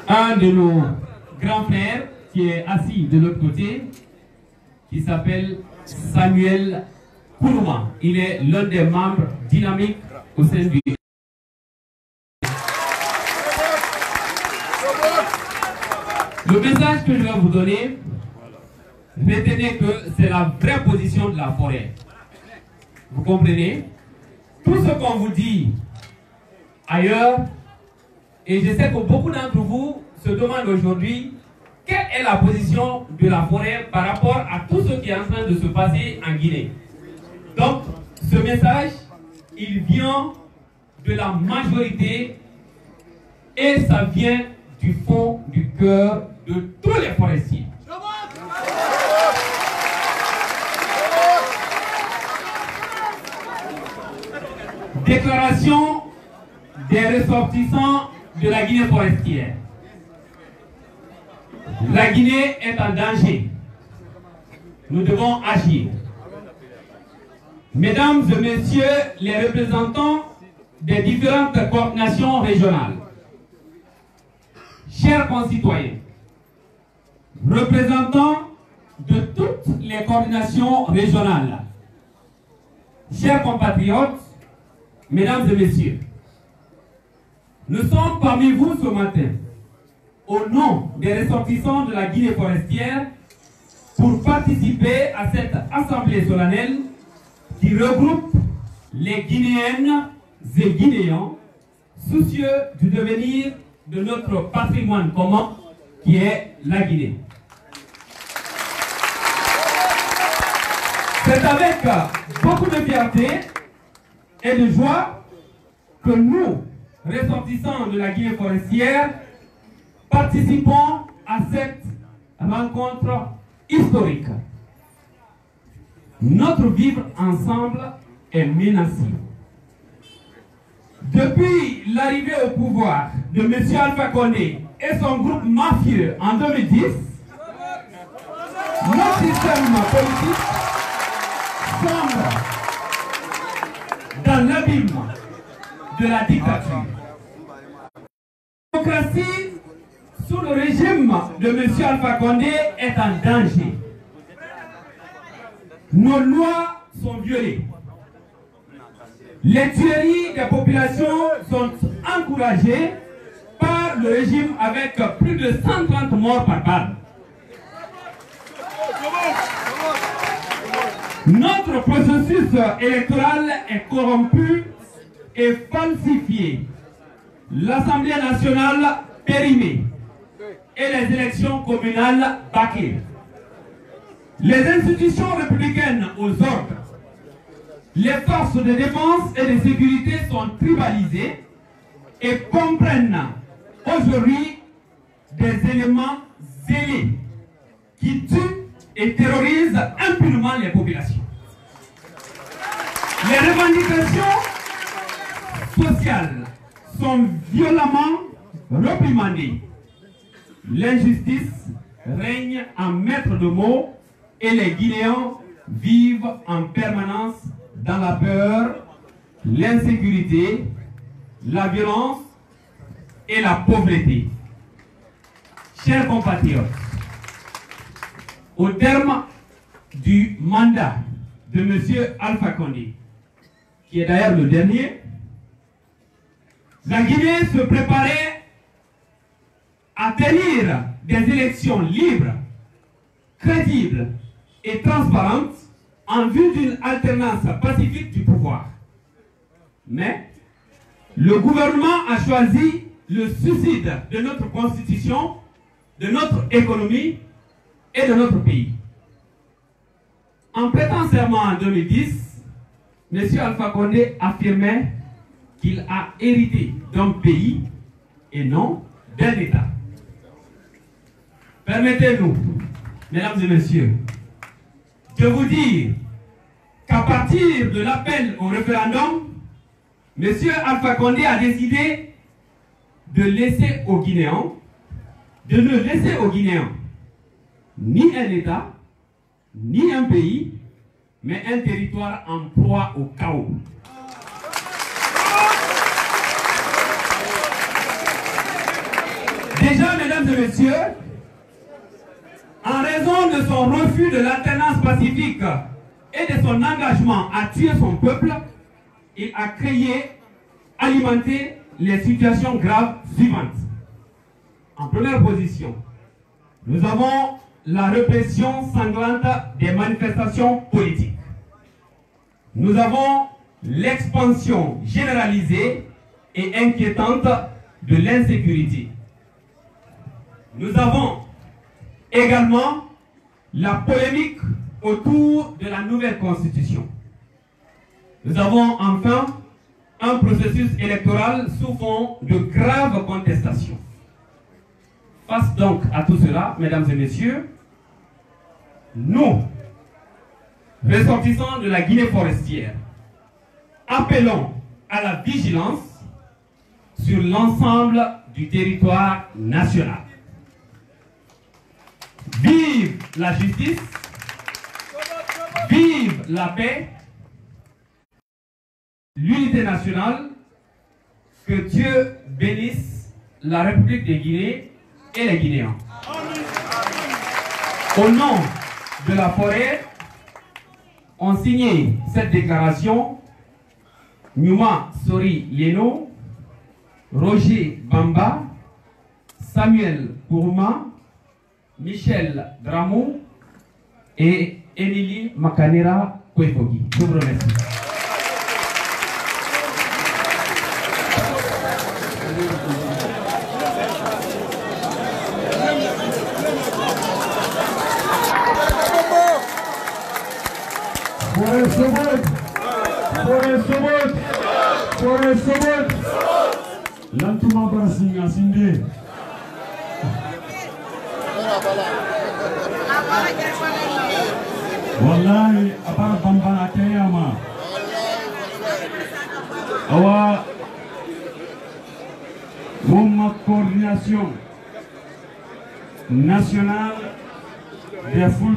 un de nos grands frères qui est assis de l'autre côté, qui s'appelle Samuel Kourouma. Il est l'un des membres dynamiques au sein du... Le message que je vais vous donner, retenez que c'est la vraie position de la forêt. Vous comprenez? Tout ce qu'on vous dit ailleurs, et je sais que beaucoup d'entre vous se demandent aujourd'hui quelle est la position de la forêt par rapport à tout ce qui est en train de se passer en Guinée. Donc, ce message, il vient de la majorité et ça vient du fond du cœur de tous les forestiers. Déclaration des ressortissants de la Guinée forestière. La Guinée est en danger. Nous devons agir. Mesdames et messieurs les représentants des différentes coordinations régionales, chers concitoyens, représentants de toutes les coordinations régionales, chers compatriotes, mesdames et messieurs, nous sommes parmi vous ce matin au nom des ressortissants de la Guinée forestière pour participer à cette assemblée solennelle qui regroupe les Guinéennes et Guinéens soucieux du devenir de notre patrimoine commun qui est la Guinée. C'est avec beaucoup de fierté et de joie que nous, ressortissants de la Guinée forestière, participons à cette rencontre historique. Notre vivre ensemble est menacé. Depuis l'arrivée au pouvoir de M. Alpha Condé et son groupe mafieux en 2010, notre système politique sombre dans l'abîme de la dictature. La démocratie sous le régime de M. Alpha Condé est en danger. Nos lois sont violées. Les tueries des populations sont encouragées par le régime avec plus de 130 morts par balle. Notre processus électoral est corrompu et falsifié. L'Assemblée nationale périmée et les élections communales bâclées. Les institutions républicaines aux ordres. Les forces de défense et de sécurité sont tribalisées et comprennent aujourd'hui des éléments zélés qui tuent et terrorisent impunément les populations. Les revendications sociales sont violemment réprimandées. L'injustice règne en maître de mots et les Guinéens vivent en permanence dans la peur, l'insécurité, la violence et la pauvreté. Chers compatriotes, au terme du mandat de M. Alpha Condé, qui est d'ailleurs le dernier, la Guinée se préparait à tenir des élections libres, crédibles et transparentes en vue d'une alternance pacifique du pouvoir. Mais le gouvernement a choisi le suicide de notre constitution, de notre économie et de notre pays. En prêtant serment en 2010, M. Alpha Condé affirmait qu'il a hérité d'un pays et non d'un État. Permettez-nous, mesdames et messieurs, de vous dire qu'à partir de l'appel au référendum, M. Alpha Condé a décidé de laisser aux Guinéens, de ne laisser aux Guinéens ni un État, ni un pays, mais un territoire en proie au chaos. Déjà, mesdames et messieurs, en raison de son refus de l'alternance pacifique et de son engagement à tuer son peuple, il a créé, alimenté les situations graves suivantes. En première position, nous avons la répression sanglante des manifestations politiques. Nous avons l'expansion généralisée et inquiétante de l'insécurité. Nous avons également la polémique autour de la nouvelle constitution. Nous avons enfin un processus électoral sous fond de graves contestations. Face donc à tout cela, mesdames et messieurs, nous, ressortissants de la Guinée forestière, appelons à la vigilance sur l'ensemble du territoire national. Vive la justice, vive la paix, l'unité nationale, que Dieu bénisse la République de Guinée et les Guinéens. Au nom de la forêt, ont signé cette déclaration Nyuma Sori Yeno, Roger Bamba, Samuel Kourma, Michel Dramou et Émilie Makanera Kwefogi. Je vous remercie. Lantuma Barasinga Sinde. Wallahi, apara Bambana Kayama. Awa Mouma coordination nationale des foules.